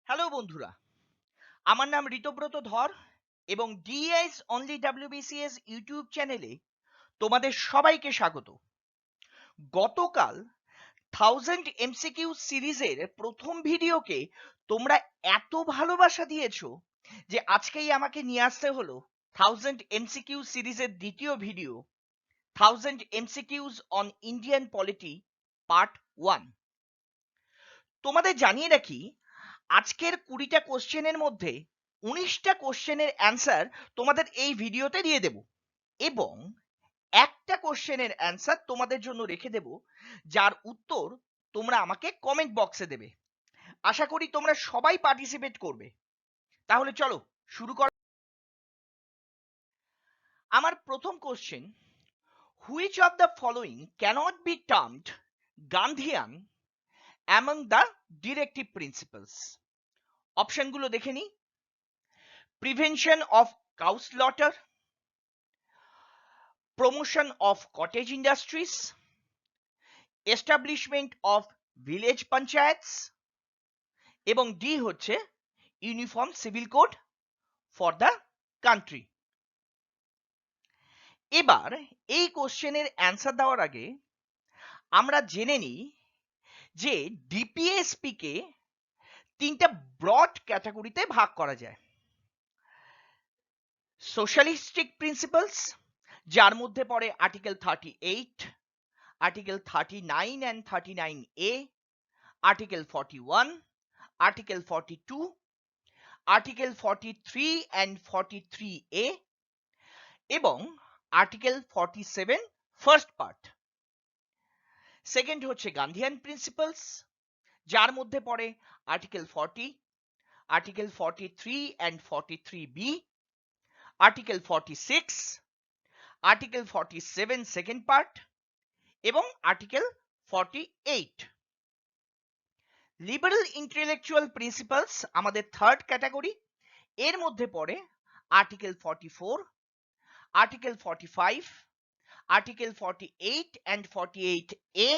Hello বন্ধুরা, আমার নাম ঋতব্রত ধর এবং ডিএস অনলি WBCS ইউটিউব চ্যানেলে তোমাদের সবাইকে স্বাগত। গতকাল 1000 MCQ সিরিজের প্রথম ভিডিওকে তোমরা এত ভালোবাসা দিয়েছো যে আজকেই আমাকে নিয়ে আসতে হলো 1000 MCQ সিরিজের দ্বিতীয় video 1000 MCQs on Indian polity part 1। তোমাদের জানিয়ে রাখি, আজকের 20টা কোশ্চেনের মধ্যে 19টা কোশ্চেনের অ্যান্সার তোমাদের এই ভিডিওতে দিয়ে দেব এবং একটা কোশ্চেনের অ্যান্সার তোমাদের জন্য রেখে দেব, যার উত্তর তোমরা আমাকে কমেন্ট বক্সে দেবে। আশা করি তোমরা সবাই পার্টিসিপেট করবে। তাহলে চলো শুরু কর। আমার প্রথম question, which of the following cannot be termed Gandhian among the directive principles? অপশনগুলো দেখে নিই। Prevention of cow slaughter, promotion of cottage industries, establishment of village panchayats এবং ডি হচ্ছে uniform civil code for the country. এবার এই কোশ্চেনের answer দেওয়ার আগে আমরা জেনে নিই যে ডিপিএসপি কে তিনটা ব্রড ক্যাটাগরিতে ভাগ করা যায়। সোশ্যালিস্টিক প্রিন্সিপালস, যার মধ্যে পড়ে article 38, article 39 and 39A, article 41, article 42, article 43 and 43A এবং আর্টিকেল 47 ফার্স্ট পার্ট। সেকেন্ড হচ্ছে গান্ধিয়ান প্রিন্সিপালস, যার মধ্যে পড়ে article 40, article 43 and 43B, article 46, article 47 second part এবং আর্টিকেল 48। লিবারেল ইন্টেলেকচুয়াল প্রিন্সিপালস আমাদের থার্ড ক্যাটাগরি। এর মধ্যে পড়ে article 44, article 45, article 48 and 48A,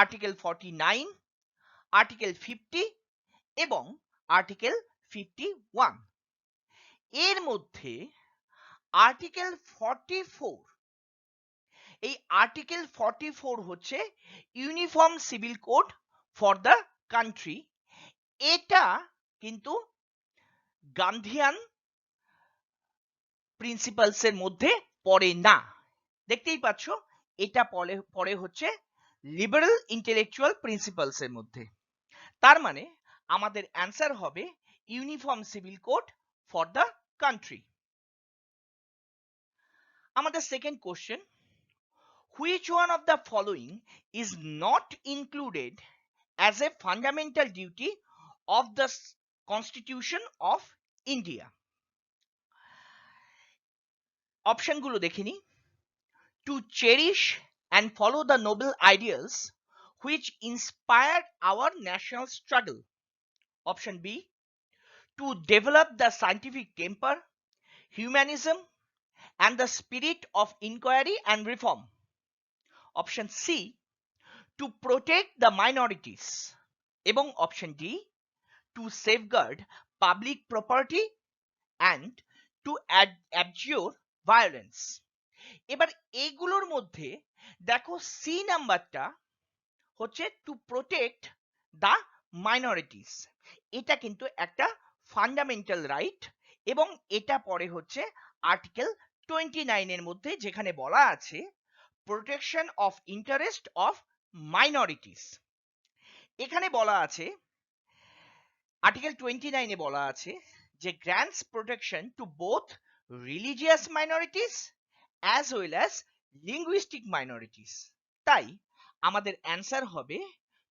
article 49, article 50 এবং আর্টিকেল 51। এর মধ্যে আর্টিকেল 44, এই আর্টিকেল 44 হচ্ছে uniform civil code for the country. এটা কিন্তু গান্ধিয়ান প্রিন্সিপালস এর মধ্যে পড়ে না। দেখতেই পাচ্ছ, এটা পড়ে হচ্ছে লিবারেল ইন্টেলেকচুয়াল প্রিন্সিপালস এর মধ্যে। তার মানে আমাদের অ্যান্সার হবে uniform civil code for the country. আমাদের second question, which one of the following is not included as a fundamental duty of the constitution of India? অপশনগুলো দেখে নিই। To cherish and follow the noble ideals which inspired our national struggle. Option B, to develop the scientific temper, humanism, and the spirit of inquiry and reform. Option C, to protect the minorities. এবং option D, to safeguard public property and to abjure violence. এবার এইগুলোর মধ্যে দেখো C নাম্বারটা হচ্ছে to protect the minorities. এটা কিন্তু একটা ফান্ডামেন্টাল রাইট এবং এটা পরে হচ্ছে আর্টিকেল 29 এর মধ্যে, যেখানে বলা আছে protection of interest of minorities. এখানে বলা আছে আর্টিকেল 29 এ বলা আছে যে grants protection to both religious minorities as well as linguistic minorities. তাই আমাদের অ্যান্সার হবে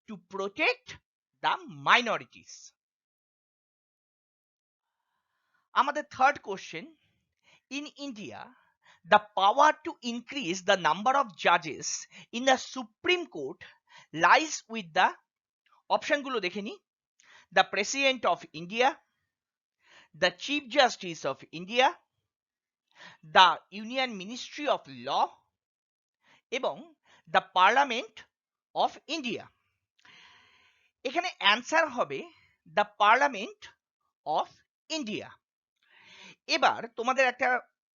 to protect the minorities. আমাদের third question, in India the power to increase the number of judges in the Supreme Court lies with the, অপশনগুলো দেখে নি, the President of India, the Chief Justice of India, the Union Ministry of Law এবং the parliament of India. এখানে answer হবে the parliament of India. এবার তোমাদের একটা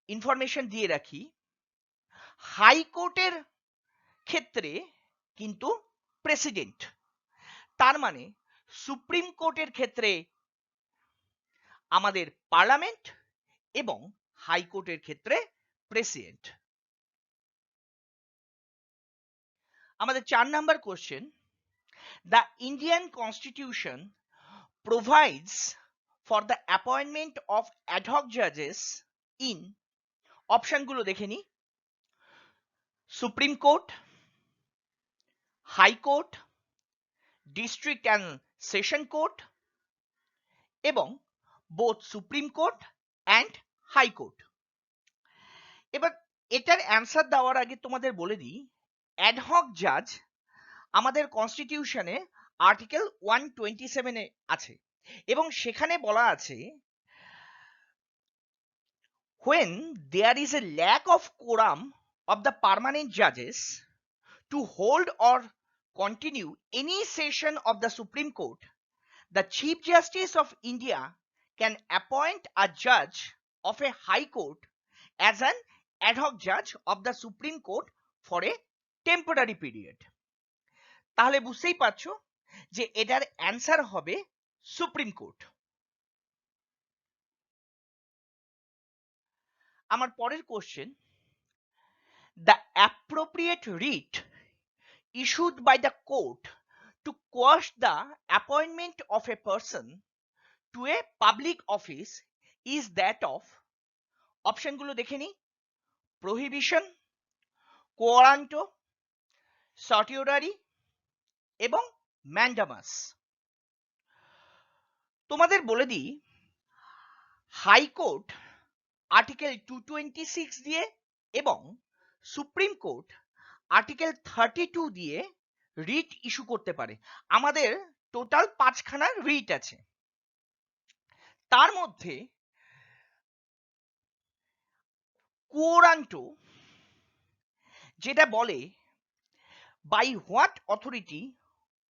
information দিয়ে রাখি, হাইকোর্টের ক্ষেত্রে কিন্তু প্রেসিডেন্ট, তার মানে সুপ্রিম কোর্টের ক্ষেত্রে আমাদের পার্লামেন্ট এবং হাইকোর্টের ক্ষেত্রে প্রেসিডেন্ট। আমাদের 4 number question, the Indian constitution provides for the appointment of ad hoc judges in, অপশনগুলো দেখে নি, supreme court, high court, district and session court এবং both supreme court and high court. এবার এটার অ্যান্সার দেওয়ার আগে তোমাদের বলে দিই, অ্যাডহক জাজ আমাদের কনস্টিটিউশনে আর্টিকেল 127 এ আছে এবং সেখানে বলা আছে, when there is a lack of quorum of the permanent judges to hold or continue any session of the Supreme Court, the Chief Justice of India can appoint a judge of a High Court as an ad hoc judge of the Supreme Court for a temporary period. তাহলে বুঝতেই পারছো যে এটার answer হবে supreme court. আমার পরের question, the appropriate writ issued by the court to quash the appointment of a person to a public office is that of, অপশনগুলো দেখে নি, প্রহিবিশন, কোয়ারান্টো, সার্টিউরারি এবং ম্যান্ডামাস। তোমাদের বলে দিই, হাইকোর্ট আর্টিকেল 226 দিয়ে এবং সুপ্রিম কোর্ট আর্টিকেল 32 দিয়ে রিট ইস্যু করতে পারে। আমাদের টোটাল 5খানা রিট আছে, তার মধ্যে কোরান্টো যেটা বলে by what authority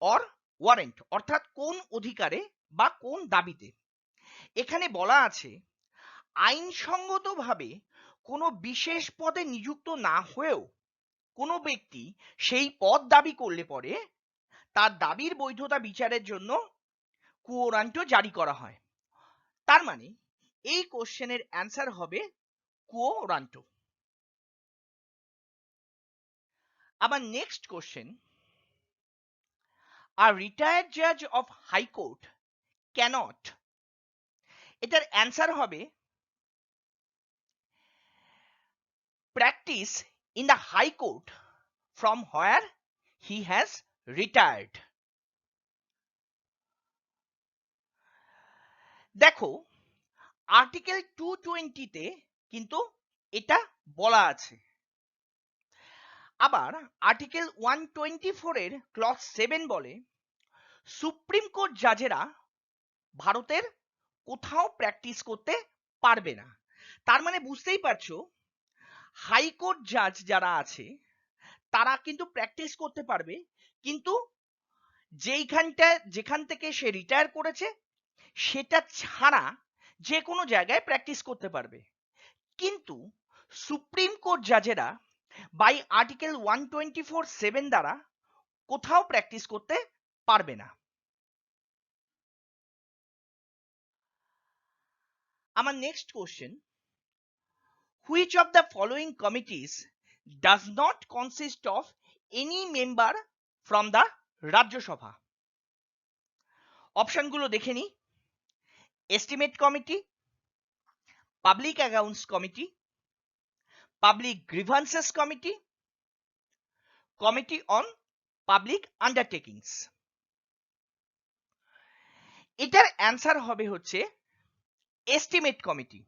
or warrant, অর্থাৎ কোন অধিকারে বা কোন দাবিতে। এখানে বলা আছে, আইনসঙ্গতভাবে কোনো বিশেষ পদে নিযুক্ত না হয়েও কোনো ব্যক্তি সেই পদ দাবি করলে পরে তার দাবির বৈধতা বিচারের জন্য কোরান্টো জারি করা হয়। তার মানে এই কোশ্চেনের অ্যান্সার হবে কোরান্টো। আবার next question, a retired judge of high court cannot, এটার অ্যান্সার হবে practice in the high court from where he has retired। দেখো আর্টিকেল 220 তে কিন্তু এটা বলা আছে, আবার আর্টিকেল 124 এর ক্লজ 7 বলে সুপ্রিম কোর্ট জাজেরা ভারতের কোথাও প্র্যাকটিস করতে পারবে না। তার মানে বুঝতেই পারছো, হাইকোর্ট জাজ যারা আছে তারা কিন্তু প্র্যাকটিস করতে পারবে, কিন্তু যেখান থেকে সে রিটায়ার করেছে সেটা ছাড়া যে কোনো জায়গায় প্র্যাকটিস করতে পারবে। কিন্তু সুপ্রিম কোর্ট জাজেরা বাই আর্টিকেল 124(7) দ্বারা কোথাও প্র্যাকটিস করতে পারবে না। আমার next question, which of the following committees does not consist of any member from the Rajya Sabha? অপশনগুলো দেখে নি, estimate committee, public accounts committee, public grievances committee, committee on public undertakings. এটার অ্যান্সার হবে হচ্ছে এস্টিমেট কমিটি।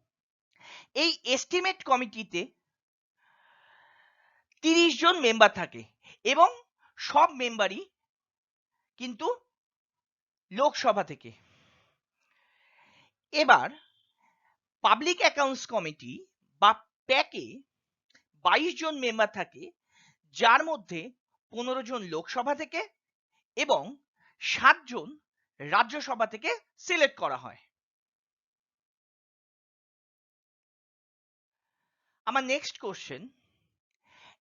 এই estimate কমিটিতে 30 জন member থাকে এবং সব মেম্বারই কিন্তু লোকসভা থেকে। এবার পাবলিক অ্যাকাউন্টস কমিটি বা প্যাকে 22 জন মেম্বার থাকে, যার মধ্যে 15 জন লোকসভা থেকে এবং 7 জন রাজ্যসভা থেকে সিলেক্ট করা হয়। আমার next question,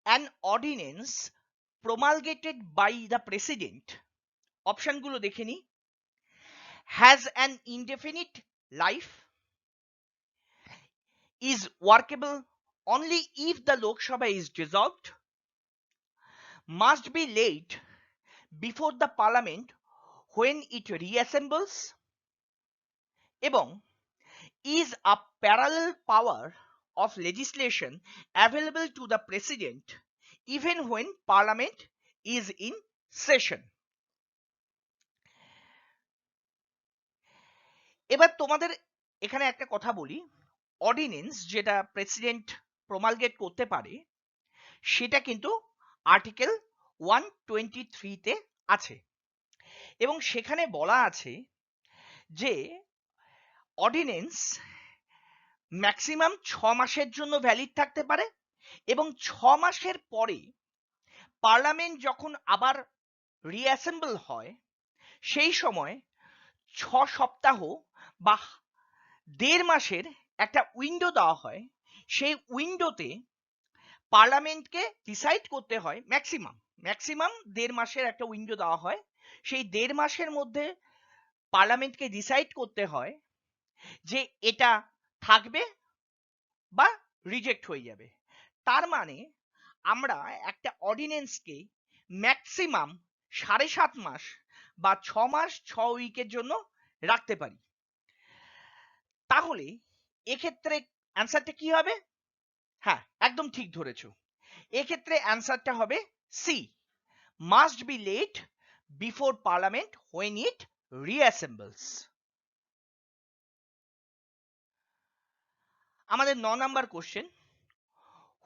an ordinance promulgated by the president, অপশনগুলো দেখে নি, has an indefinite life, is workable only if the Lok Sabha is dissolved, must be laid before the parliament when it reassembles, এবং is a parallel power of legislation available to the president even when parliament is in session. এবার তোমাদের এখানে একটা কথা বলি, ordinance যেটা president প্রমালগেট করতে পারে সেটা কিন্তু আর্টিকেল 123 তে আছে, এবং সেখানে বলা আছে যে অর্ডিন্যান্স ম্যাক্সিমাম 6 মাসের জন্য ভ্যালিড থাকতে পারে, এবং 6 মাসের পরে পার্লামেন্ট যখন আবার রিঅ্যাসেম্বল হয় সেই সময় 6 সপ্তাহ বা 1.5 মাসের একটা উইন্ডো দেওয়া হয়। সেই উইন্ডোতে পার্লামেন্টকে ডিসাইড করতে হয়, ম্যাক্সিমাম 1.5 মাসের একটা উইন্ডো দেওয়া হয়। সেই 1.5 মাসের মধ্যে পার্লামেন্টকে ডিসাইড করতে হয় যে এটা থাকবে বা রিজেক্ট হয়ে যাবে। তার মানে আমরা একটা অর্ডিন্যান্সকে ম্যাক্সিমাম 7.5 মাস বা 6 মাস 6 উইকের জন্য রাখতে পারি। তাহলে এক্ষেত্রে অ্যান্সারটা কি হবে? হ্যাঁ, একদম ঠিক ধরেছো। এক্ষেত্রে অ্যান্সারটা হবে C, must be laid before parliament when it reassembles. আমাদের 9 number question,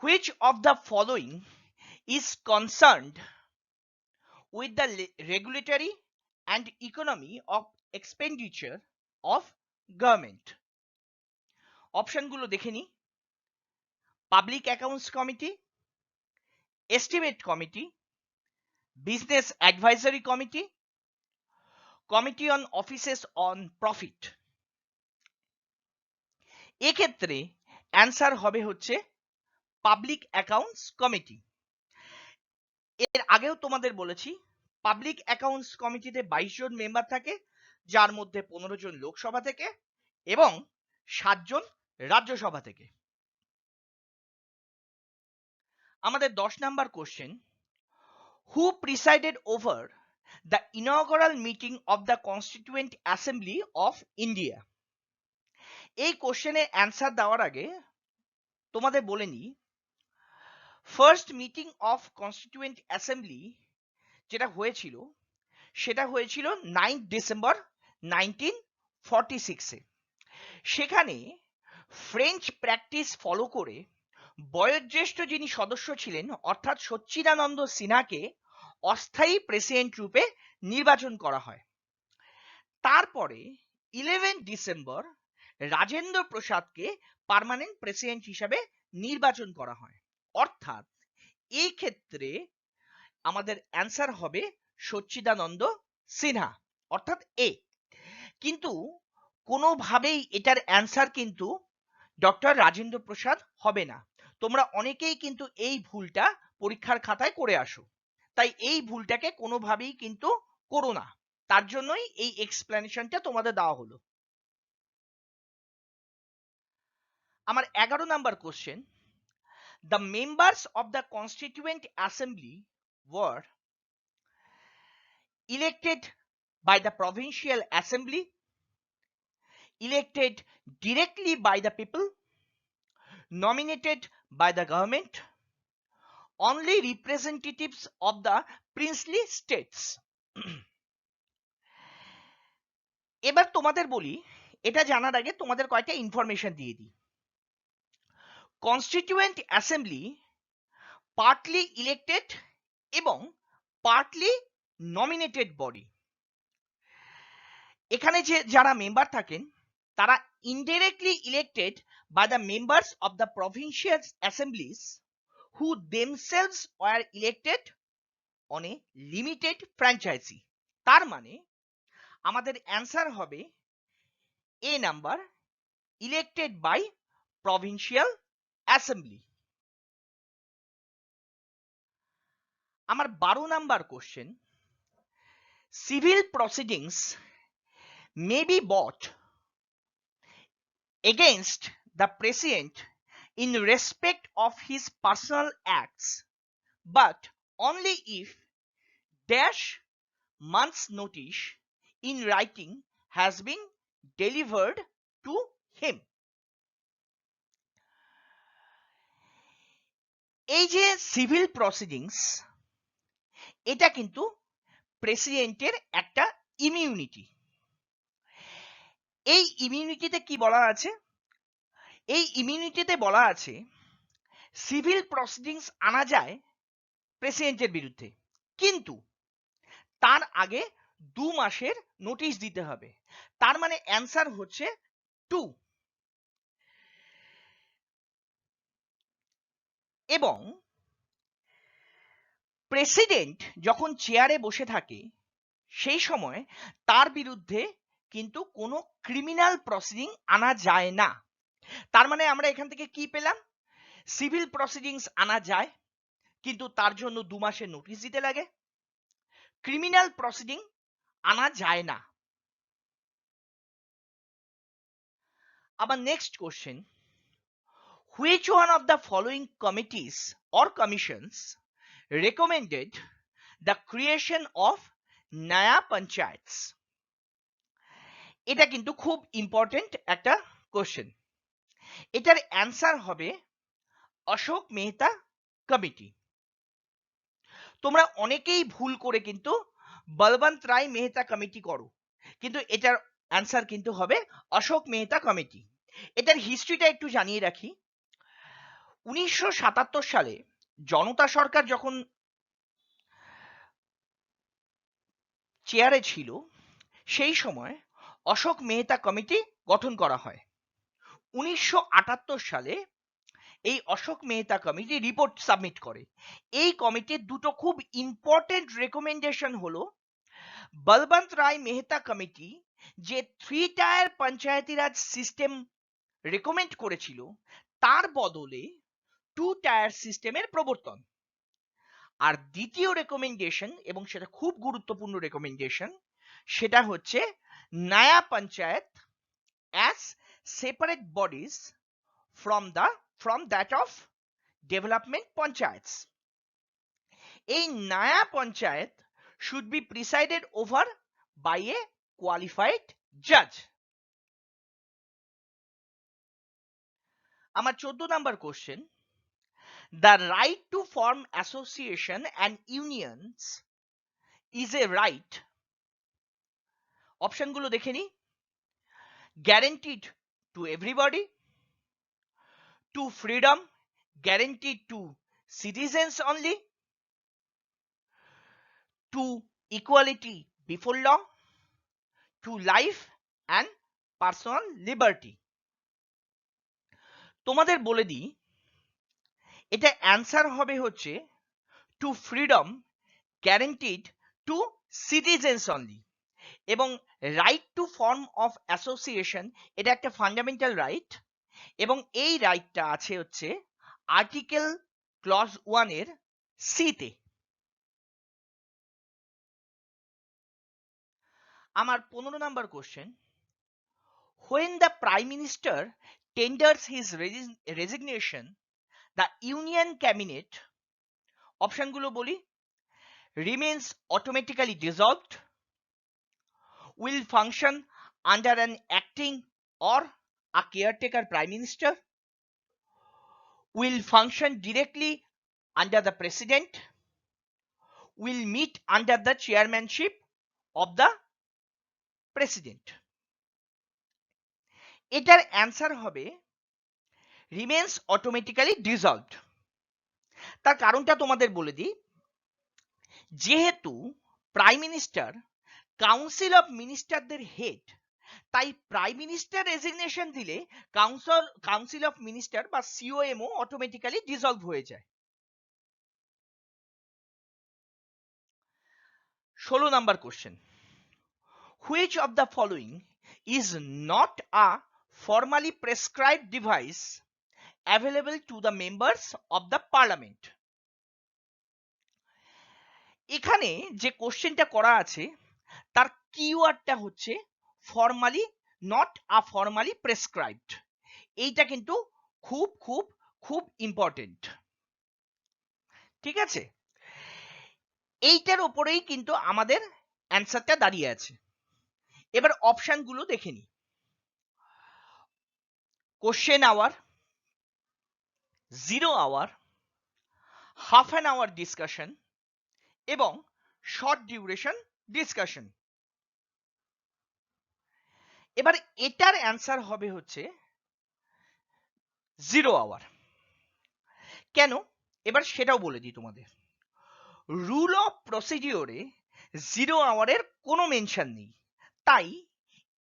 which of the following is concerned with the regulatory and economy of expenditure of government? অপশনগুলো দেখে নি, public accounts committee, estimate committee, business advisory committee, committee on offices on profit. এক্ষেত্রে answer হবে হচ্ছে public accounts committee. এর আগেও তোমাদের বলেছি পাবলিক অ্যাকাউন্টস কমিটিতে 22 জন মেম্বার থাকে, যার মধ্যে 15 জন লোকসভা থেকে এবং 7 জন রাজ্যসভা থেকে। আমাদের 10 number question, who presided over the ইনঅগারাল meeting of the constituent assembly of India? এই কোশ্চেনে অ্যান্সার দেওয়ার আগে তোমাদের বলে নি, first meeting of constituent assembly যেটা হয়েছিল সেটা হয়েছিল 9 ডিসেম্বর 1946 এ। সেখানে ফ্রেঞ্চ প্র্যাকটিস ফলো করে বয়োজ্যেষ্ঠ যিনি সদস্য ছিলেন অর্থাৎ সচ্চিদানন্দ সিনহাকে অস্থায়ী প্রেসিডেন্ট রূপে নির্বাচন করা হয়। তারপরে 11 ডিসেম্বর রাজেন্দ্র প্রসাদকে পার্মানেন্ট প্রেসিডেন্ট হিসাবে নির্বাচন করা হয়। অর্থাৎ এই ক্ষেত্রে আমাদের অ্যান্সার হবে সচ্চিদানন্দ সিনহা, অর্থাৎ এ। কিন্তু কোনোভাবেই এটার অ্যান্সার কিন্তু ডক্টর রাজেন্দ্র প্রসাদ হবে না। তোমরা অনেকেই কিন্তু এই ভুলটা পরীক্ষার খাতায় করে আসো, তাই এই ভুলটাকে কোনোভাবেই কিন্তু করো না, তার জন্যই এই এক্সপ্লেনেশনটা তোমাদের দেওয়া হলো। আমার 11 number question, the members of the constituent assembly were elected by the provincial assembly, elected directly by the people, nominated by the government, only representatives of the princely states. এবার তোমাদের বলি, এটা জানার আগে তোমাদের কয়েকটা ইনফরমেশন দিয়ে দিই। কনস্টিটিউয়েন্ট অ্যাসেম্বলি পার্টলি ইলেক্টেড এবং পার্টলি নমিনেটেড বডি। এখানে যে যারা মেম্বার থাকেন তারা indirectly elected by the members of the provincial assemblies who themselves were elected on a limited franchise. তার মানে আমাদের অ্যান্সার হবে A number, elected by provincial assembly. আমার 12 number question, civil proceedings may be brought against the president in respect of his personal acts, but only if dash months notice in writing has been delivered to him. এই যে civil proceedings, এটা কিন্তু প্রেসিডেন্টের একটা immunity. এই ইমিউনিটিতে কি বলা আছে? এই ইমিউনিটিতে বলা আছে সিভিল প্রসিডিংস আনা যায় প্রেসিডেন্টের বিরুদ্ধে, কিন্তু তার আগে 2 মাসের নোটিশ দিতে হবে। তার মানে অ্যান্সার হচ্ছে 2। এবং প্রেসিডেন্ট যখন চেয়ারে বসে থাকে সেই সময় তার বিরুদ্ধে কিন্তু কোনো ক্রিমিনাল প্রসিডিং আনা যায় না। তার মানে আমরা এখান থেকে কি পেলাম? সিভিল প্রসিডিংস আনা যায়, কিন্তু তার জন্য 2 মাসের নোটিশ দিতে লাগে। ক্রিমিনাল প্রসিডিং আনা যায় না। আবার next question, which one of the following committees or commissions recommended the creation of Naya Panchayats? এটা কিন্তু খুব ইম্পর্টেন্ট একটা কোশ্চেন। এটার অ্যান্সার হবে অশোক মেহতা কমিটি। তোমরা অনেকেই ভুল করে কিন্তু বলবন্ত রায় মেহতা কমিটি করো, কিন্তু এটার অ্যান্সার কিন্তু হবে অশোক মেহতা কমিটি। এটার হিস্ট্রিটা একটু জানিয়ে রাখি। 1977 সালে জনতা সরকার যখন চেয়ারে ছিল সেই সময় অশোক মেহতা কমিটি গঠন করা হয়। 1978 সালে এই Ashok Mehta committee report submit করে। এই কমিটির দুটো খুব ইম্পর্টেন্ট রেকমেন্ডেশন হলো, বলবন্ত রায় মেহতা কমিটি যে 3 টায়ার পঞ্চায়েতি রাজ সিস্টেম রেকমেন্ড করেছিল তার বদলে 2 টায়ার সিস্টেমের প্রবর্তন। আর দ্বিতীয় রেকমেন্ডেশন, এবং সেটা খুব গুরুত্বপূর্ণ রেকমেন্ডেশন, সেটা হচ্ছে নয়া panchayat as separate bodies from that of development panchayats. এই নয়া panchayat should be presided over by a qualified judge. আমার 14 number question, the right to form association and unions is a right, অপশনগুলো দেখে নি, guaranteed to everybody, to freedom guaranteed to citizens only, to equality before law, to life and personal liberty. তোমাদের বলে দিই, এটা answer হবে হচ্ছে to freedom guaranteed to citizens only. এবং right to form of association এটা একটা ফান্ডামেন্টাল রাইট, এবং এই রাইটটা আছে হচ্ছে আর্টিকেল ক্লজ 1 এর সিতে। আমার 15 number question, when the prime minister tenders his resignation, the union cabinet, অপশনগুলো বলি, remains automatically dissolved, will function under an acting or a caretaker prime minister, will function directly under the president, will meet under the chairmanship of the president. এটার answer হবে remains automatically dissolved। তার কারণটা তোমাদের বলে দিই, যেহেতু prime minister council of মিনিস্টারদের হেড, তাই প্রাইম মিনিস্টার রেজিগনেশন দিলে কাউন্সিল অফ মিনিস্টার বা সিওএমও অটোমেটিক্যালি ডিসলভ হয়ে যায়। 16 number question, which of the following is not a formally prescribed device available to the members of the parliament? এখানে যে কোশ্চেনটা করা আছে তার কিওয়ার্ডটা হচ্ছে formally not a formally prescribed. এইটা কিন্তু খুব খুব খুব ইম্পর্টেন্ট, ঠিক আছে? এইটার উপরেই কিন্তু আমাদের অ্যান্সারটা দাঁড়িয়ে আছে। এবার অপশনগুলো দেখে নিই। Question hour, 0 hour, half an hour discussion এবং শর্ট ডিউরেশন ডিসকাশন। এবার এটার অ্যান্সার হবে হচ্ছে 0 আওয়ার। কেন? এবার সেটাও বলে দিই তোমাদের। রুল অফ প্রসিডিওরে 0 আওয়ারের কোনো মেনশন নেই, তাই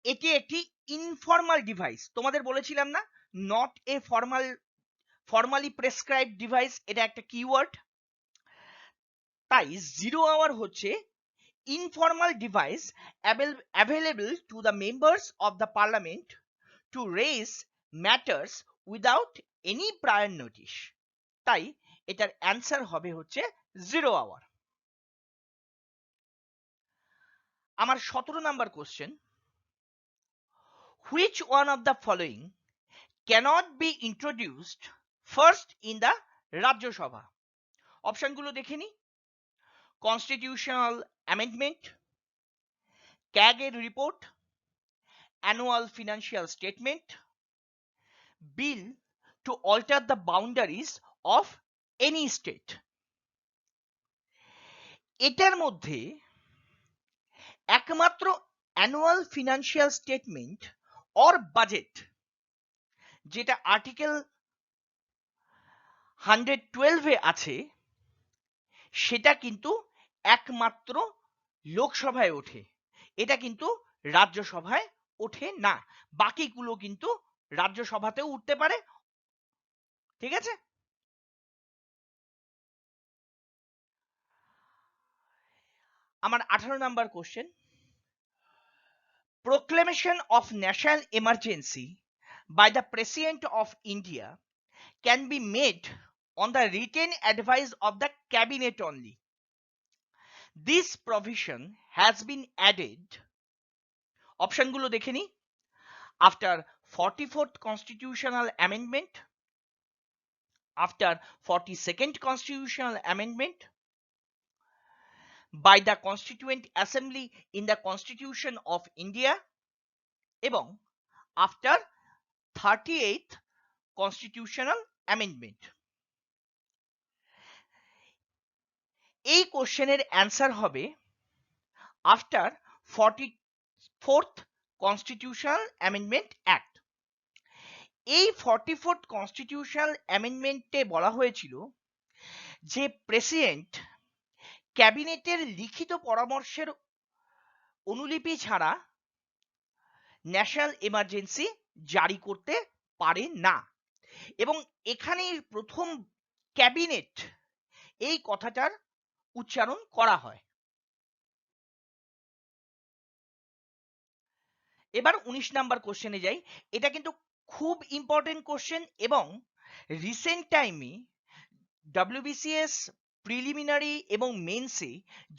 এটি একটি ইনফর্মাল ডিভাইস। তোমাদের বলেছিলাম না, not a formally prescribed device, এটা একটা কিওয়ার্ড। তাই 0 আওয়ার হচ্ছে informal device available to the members of the parliament to raise matters without any prior notice। তাই এটার অ্যান্সার হবে হচ্ছে 0 আওয়ার। আমার 17 number question, which one of the following cannot be introduced first in the রাজ্য সভা? অপশনগুলো দেখে নি। কনস্টিটিউশনাল অ্যামেন্ডমেন্ট, CAG এর report, annual financial statement, bill to alter the boundaries of any state। এটার মধ্যে একমাত্র annual financial statement or budget, যেটা আর্টিকেল 112 এ আছে, সেটা কিন্তু একমাত্র লোকসভায় ওঠে, এটা কিন্তু রাজ্যসভায় ওঠে না। বাকিগুলো কিন্তু রাজ্যসভাতেও উঠতে পারে, ঠিক আছে? আমার 18 number question, proclamation of national emergency by the President of India can be made on the written advice of the cabinet only. This provision has been added, অপশনগুলো দেখে নি, after 44th constitutional amendment, after 42nd constitutional amendment, by the Constituent Assembly in the Constitution of India, এবং after 38th constitutional amendment। এই কোশ্চেনের answer হবে after 44th constitutional amendment act. এই 44th constitutional অ্যামেন্ডমেন্টে বলা হয়েছিল যে প্রেসিডেন্ট ক্যাবিনেটের লিখিত পরামর্শের অনুলিপি ছাড়া ন্যাশনাল এমার্জেন্সি জারি করতে পারে না, এবং এখানে প্রথম ক্যাবিনেট এই কথাটার উচ্চারণ করা হয়। এবার 19 নাম্বার কোশ্চেনে যাই। এটা কিন্তু খুব ইম্পর্টেন্ট কোশ্চেন, এবং রিসেন্ট টাইমে WBCS প্রিলিমিনারি এবং মেন্সে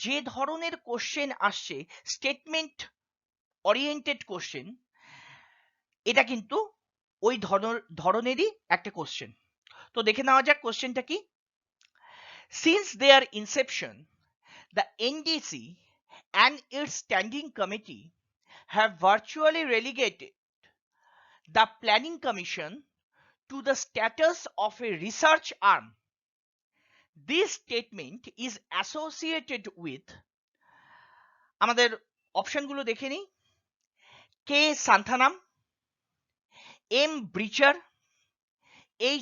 যে ধরনের কোশ্চেন আসছে, স্টেটমেন্ট ওরিয়েন্টেড কোশ্চেন, এটা কিন্তু ওই ধরনেরই একটা কোশ্চেন। তো দেখে নেওয়া যাক কোশ্চেনটা কি। Since their inception, the NDC and its standing committee have virtually relegated the Planning Commission to the status of a research arm. This statement is associated with, আমাদের অপশনগুলো দেখে নিই, কে সান্থানাম, এম ব্রিচার,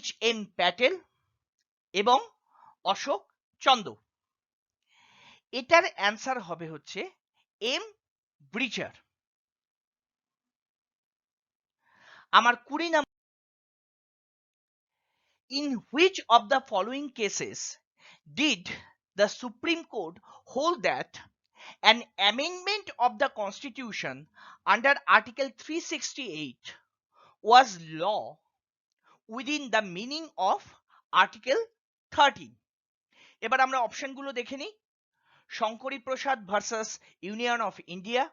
HM প্যাটেল এবং অশোক চন্দ। এটার অ্যান্সার হবে হচ্ছে এম ব্রিচার। আমার 20 number, in which of the following cases did the Supreme Court hold that an amendment of the Constitution under Article 368 was law within the meaning of Article 13. এবার আমরা অপশনগুলো দেখে নিই। Shankari Prasad versus union of India,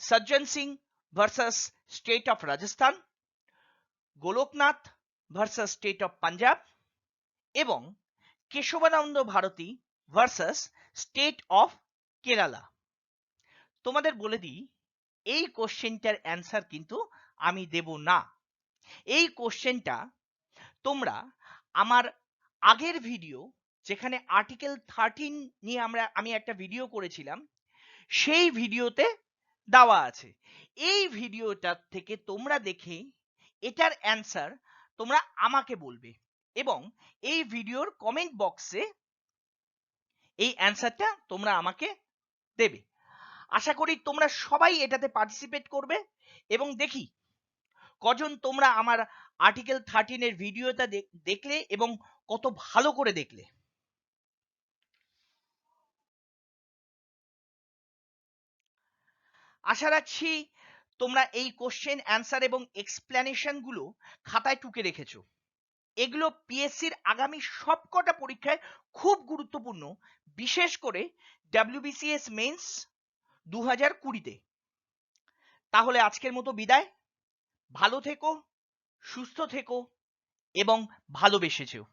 Sajjan Singh versus state of Rajasthan, Golaknath versus state of Punjab এবং Kesavananda Bharati versus state of Kerala. তোমাদের বলে দিই, এই কোশ্চেনটার অ্যান্সার কিন্তু আমি দেব না। এই কোশ্চেনটা তোমরা আমার আগের ভিডিও, যেখানে আর্টিকেল 13 নিয়ে আমি একটা ভিডিও করেছিলাম, সেই ভিডিওতে দেওয়া আছে। এই ভিডিওটার থেকে তোমরা দেখে এটার অ্যান্সার তোমরা আমাকে বলবে এবং এই ভিডিওর কমেন্ট বক্সে এই অ্যান্সারটা তোমরা আমাকে দেবে। আশা করি তোমরা সবাই এটাতে পার্টিসিপেট করবে এবং দেখি কজন তোমরা আমার আর্টিকেল 13 এর ভিডিওটা দেখলে এবং কত ভালো করে দেখলে। আশা রাখছি তোমরা এই কোশ্চেন অ্যান্সার এবং এক্সপ্লেনেশন গুলো খাতায় টুকে রেখেছো। এগুলো পিএসসির আগামী সবকটা পরীক্ষায় খুব গুরুত্বপূর্ণ, বিশেষ করে WBCS মেন্স 2020-তে। তাহলে আজকের মতো বিদায়। ভালো থেকো, সুস্থ থেকো এবং ভালোবেসে যেও।